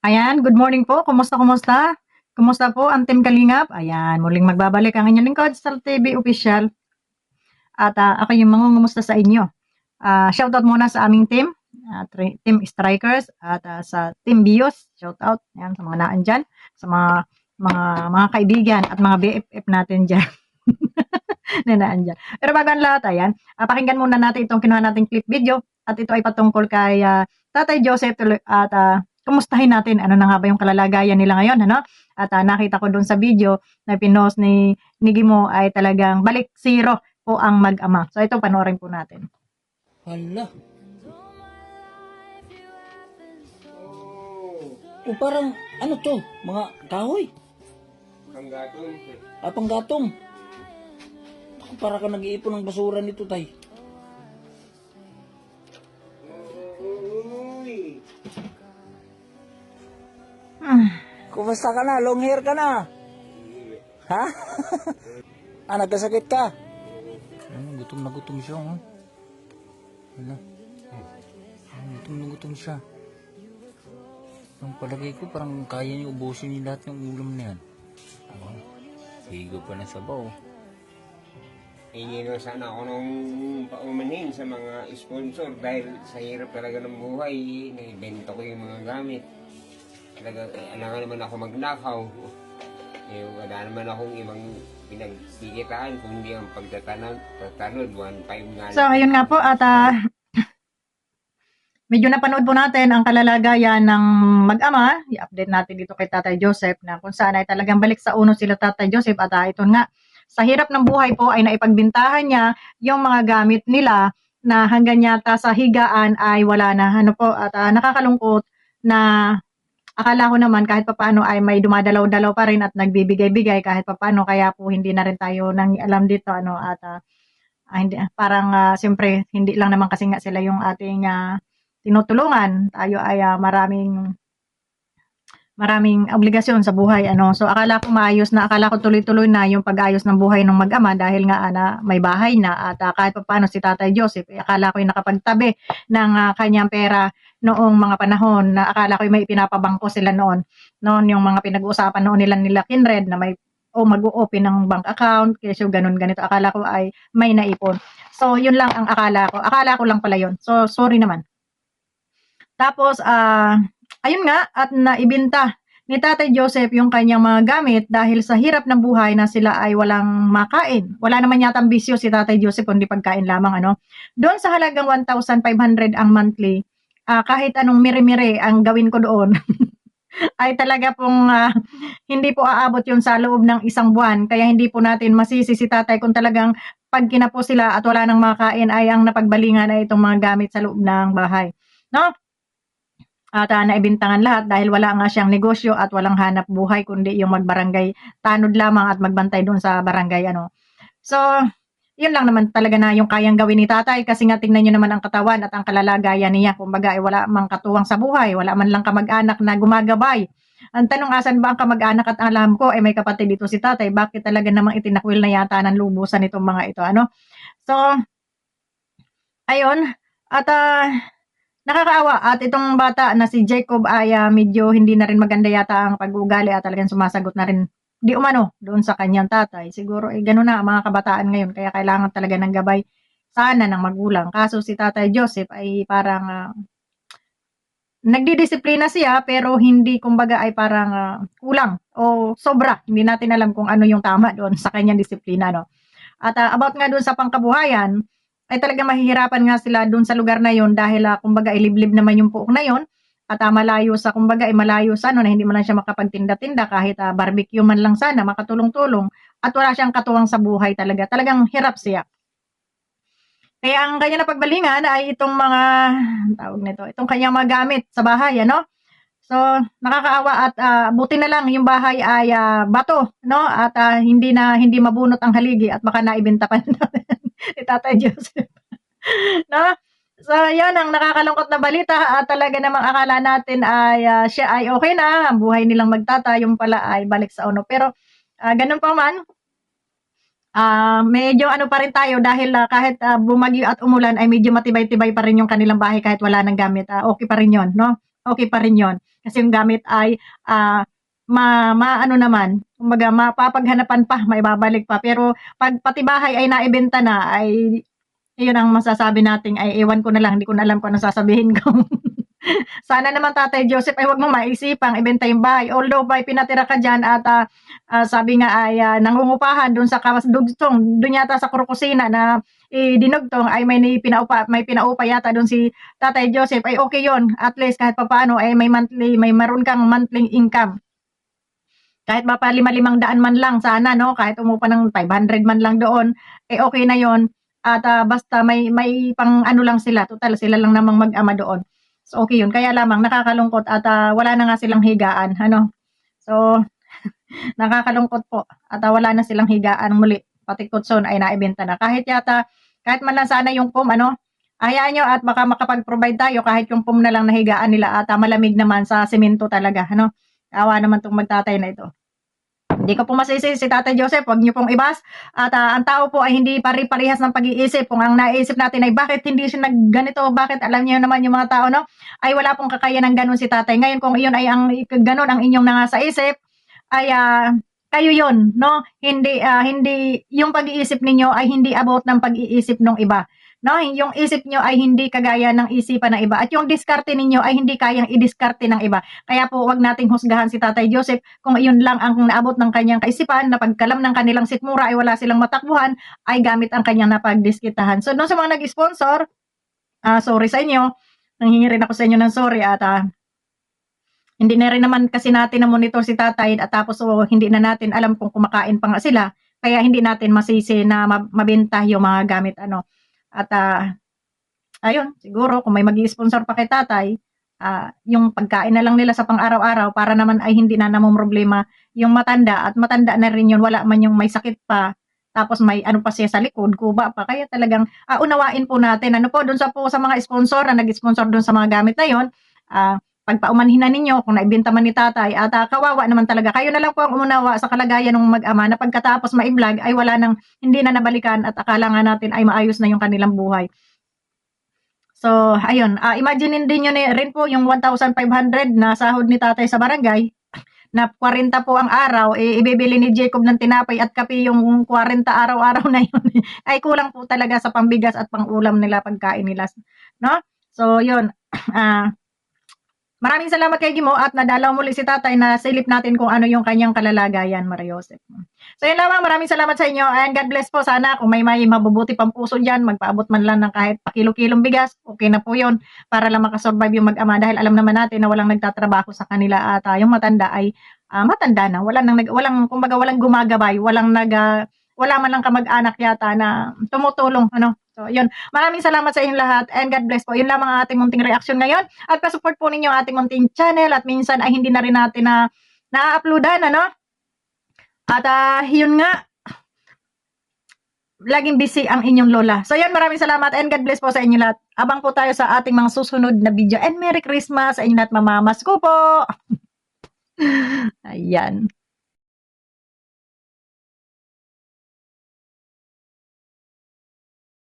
Ayan, good morning po. Kumusta, kumusta? Kumusta po ang Team Kalingap? Ayan, muling magbabalik ang inyong lingkod sa TV Official. At ako yung mangungumusta sa inyo. Shoutout muna sa aming team, Team Strikers at sa Team Bios. Shoutout yan, sa mga naan dyan, sa mga kaibigan at mga BFF natin dyan. na naan dyan. Pero bago ang lahat, ayan, pakinggan muna natin itong kinuha nating clip video at ito ay patungkol kay Tatay Joseph at kumustahin natin ano na nga ba yung kalalagayan nila ngayon, ano? At nakita ko dun sa video na pinost ni Gimo ay talagang balik zero po ang mag-ama. So ito panoorin po natin. Hala. O parang, ano to? Mga kahoy? Panggatong. Panggatong. Ako, para ka nag-iipon ng basura nito, tay. Uy! Kumusta ka na? Long hair ka na? Ha? Nagkasakit ka? Gutom na gutom siya, oh. Hala. Gutom na gutom siya. Ang palagay ko, parang kaya niyo ubusin niyo lahat ng ulam na yan. Higo pa na sabaw. Hingi na sana ako nung paumanhin sa mga sponsor dahil sa hirap talaga ng buhay, naibenta ko yung mga gamit. Talaga, alangan naman ako magnakaw. Wala naman akong ibang pinagsikitaan kung hindi ang pagtatanod, 1.5 nga. So ayun nga po at medyo napanood po natin ang kalalagayan ng mag-ama. I-update natin dito kay Tatay Joseph na kung saan ay talagang balik sa uno sila Tatay Joseph at ito nga, sa hirap ng buhay po ay naipagbintahan niya yung mga gamit nila na hanggang yata sa higaan ay wala na. Ano po, at nakakalungkot na akala ko naman kahit papaano ay may dumadalaw-dalaw pa rin at nagbibigay-bigay kahit papaano, kaya po hindi na rin tayo nang alam dito, ano, at hindi, parang siyempre hindi lang naman kasi nga sila yung ating tinutulungan. Tayo ay maraming obligasyon sa buhay, ano. So akala ko maayos na, akala ko tuloy-tuloy na yung pag-ayos ng buhay ng mag-ama dahil nga may bahay na at kahit papaano si Tatay Joseph, akala ko yung nakapagtabi ng kanyang pera noong mga panahon na akala ko may pinapabangko sila noon yung mga pinag-uusapan noon nila Kinred na may mag-o-open ng bank account, kesyo ganun ganito, akala ko ay may naipon. So yun lang ang akala ko lang pala yun. So sorry naman. Tapos, ayun nga, at naibenta ni Tatay Joseph yung kanyang mga gamit dahil sa hirap ng buhay na sila ay walang makain. Wala naman yatang bisyo si Tatay Joseph kundi pagkain lamang, ano. Doon sa halagang 1,500 ang monthly, kahit anong mire-mire ang gawin ko doon, ay talaga pong hindi po aabot yun sa loob ng isang buwan. Kaya hindi po natin masisi si Tatay kung talagang pag kinapo sila at wala nang makain ay ang napagbalingan ay itong mga gamit sa loob ng bahay. No? At naibintangan lahat dahil wala nga siyang negosyo at walang hanap buhay kundi yung magbarangay tanod lamang at magbantay doon sa barangay, ano. So, yun lang naman talaga na yung kayang gawin ni Tatay kasi nga tingnan niyo naman ang katawan at ang kalalagayan niya. Kumbaga ay wala mang katuwang sa buhay, wala man lang kamag-anak na gumagabay. Ang tanong, asan ba ang kamag-anak? At alam ko ay may kapatid dito si Tatay, bakit talaga namang itinakwil na yata ng lubusan itong mga ito, ano. So, ayun, at nakakaawa at itong bata na si Jacob ay medyo hindi na rin maganda yata ang pag-uugali at talagang sumasagot na rin di umano doon sa kanyang tatay. Siguro gano'n na ang mga kabataan ngayon kaya kailangan talaga ng gabay sana ng magulang. Kaso si Tatay Joseph ay parang nagdidisiplina siya pero hindi, kumbaga ay parang kulang o sobra. Hindi natin alam kung ano yung tama doon sa kanyang disiplina, no. At about nga doon sa pangkabuhayan, ay talagang mahihirapan nga sila doon sa lugar na yon dahil kumbaga ay liblib naman yung puok na yon at malayo sa, kumbaga ay malayo sa ano na hindi man lang siya makapagtinda-tinda kahit barbecue man lang sana makatulong-tulong at wala siyang katuwang sa buhay talaga. Talagang hirap siya. Kaya ang kanya napagbalingan ay itong mga tawag nito, itong kanyang mga gamit sa bahay, ano. So, nakakaawa at buti na lang yung bahay ay bato, no? At hindi mabunot ang haligi at baka naibenta pa ni Tatay Joseph. No? So, yan ang nakakalungkot na balita at talaga namang akala natin ay siya ay okay na, ang buhay nilang magtata, yung pala ay balik sa uno. Pero ganun pa man, medyo ano pa rin tayo dahil kahit bumagyo at umulan ay medyo matibay-tibay pa rin yung kanilang bahay kahit wala ng gamit. Okay pa rin yon, no? okay pa rin yon. Kasi yung gamit ay ano naman, kumbaga mapapaghanapan pa, maibabalik pa. Pero pag pati bahay ay naibenta na, ay yun ang masasabi natin ay ewan ko na lang, hindi ko na alam kung ano sasabihin ko. Sana naman Tatay Joseph ay wag mo maisipang ibenta yung bahay. Although may pinatira ka dyan at sabi nga ay nangungupahan dun sa dugtong, dun yata sa Kurukusina na dinugtong ay may pinaupa yata dun si Tatay Joseph, ay okay yon. At least kahit papaano ay may maroon kang monthly income. Kahit pa 5,500 man lang sana, no? Kahit umupa ng 500 man lang doon, eh okay na yon. At basta may pang ano lang sila, total sila lang namang mag-ama doon. So okay yun. Kaya lamang nakakalungkot at wala na nga silang higaan, ano? So nakakalungkot po at wala na silang higaan muli. Pati kutson ay naibenta na. Kahit man lang sana yung POM, ano, hayaan nyo at baka makapag-provide tayo kahit yung POM na lang na higaan nila at malamig naman sa semento talaga, ano. Awa naman tong magtatay na ito. Hindi ko po masisi si Tatay Joseph, wag niyo pong ibas. At ang tao po ay hindi pare-parehas ng pag-iisip. Kung ang naisip natin ay bakit hindi siya nagganito, bakit alam niyo naman yung mga tao, no? Ay wala pong kakayanan ganun si Tatay. Ngayon kung iyon ay ganun ang inyong nasa isip, ay kayo yon, no? Hindi yung pag-iisip ninyo ay hindi about ng pag-iisip ng iba. No, yung isip nyo ay hindi kagaya ng isipan ng iba at yung diskarte ninyo ay hindi kayang idiskarte ng iba. Kaya po wag nating husgahan si Tatay Joseph kung iyon lang ang naabot ng kanyang kaisipan na pagkalam ng kanilang sikmura ay wala silang matakbuhan ay gamit ang kanyang napagdiskitahan. So doon sa mga nag-sponsor, sorry sa inyo. Nanghingi rin ako sa inyo ng sorry at hindi na rin naman kasi natin na monitor si Tatay at tapos hindi na natin alam kung kumakain pa nga sila. Kaya hindi natin masisi na mabenta yung mga gamit ano. At ayun, siguro kung may mag-i-sponsor pa kay Tatay, yung pagkain na lang nila sa pang-araw-araw para naman ay hindi na namomroblema yung matanda at matanda na rin yun, wala man yung may sakit pa, tapos may ano pa siya sa likod, kuba pa. Kaya talagang unawain po natin. Ano po, dun sa mga sponsor na nag-sponsor dun sa mga gamit na yun, pagpaumanhin na ninyo kung naibenta man ni Tatay at kawawa naman talaga. Kayo na lang po ang umunawa sa kalagayan ng mag-ama na pagkatapos ma-vlog ay hindi na nabalikan at akala nga natin ay maayos na yung kanilang buhay. So, ayun, imagine din nyo rin po yung 1,500 na sahod ni Tatay sa barangay na 40 po ang araw, ibibili ni Jacob ng tinapay at kape yung 40 araw-araw na yun. Ay kulang po talaga sa pambigas at pang-ulam nila, pagkain nila. No? So, yun. Maraming salamat kay Gimo at nadalaw muli si Tatay na silip natin kung ano yung kanyang kalalagayan, Maria Joseph. So yun lamang, maraming salamat sa inyo and God bless po. Sana kung may mabubuti pang puso dyan, magpaabot man lang ng kahit pakilo-kilong bigas, okay na po yun para lang makasurvive yung mag-ama dahil alam naman natin na walang nagtatrabaho sa kanila at yung matanda ay matanda na. Walang gumagabay, wala man lang kamag-anak yata na tumutulong, ano. So, yun. Maraming salamat sa inyong lahat and God bless po. Yun lamang ang ating munting reaction ngayon. At pa-support po ninyo ang ating munting channel at minsan ay hindi na rin natin na-uploadan, ano? At yun nga, laging busy ang inyong lola. So, yun. Maraming salamat and God bless po sa inyong lahat. Abang po tayo sa ating mga susunod na video and Merry Christmas sa inyong lahat, mamamas ko po. Ayan.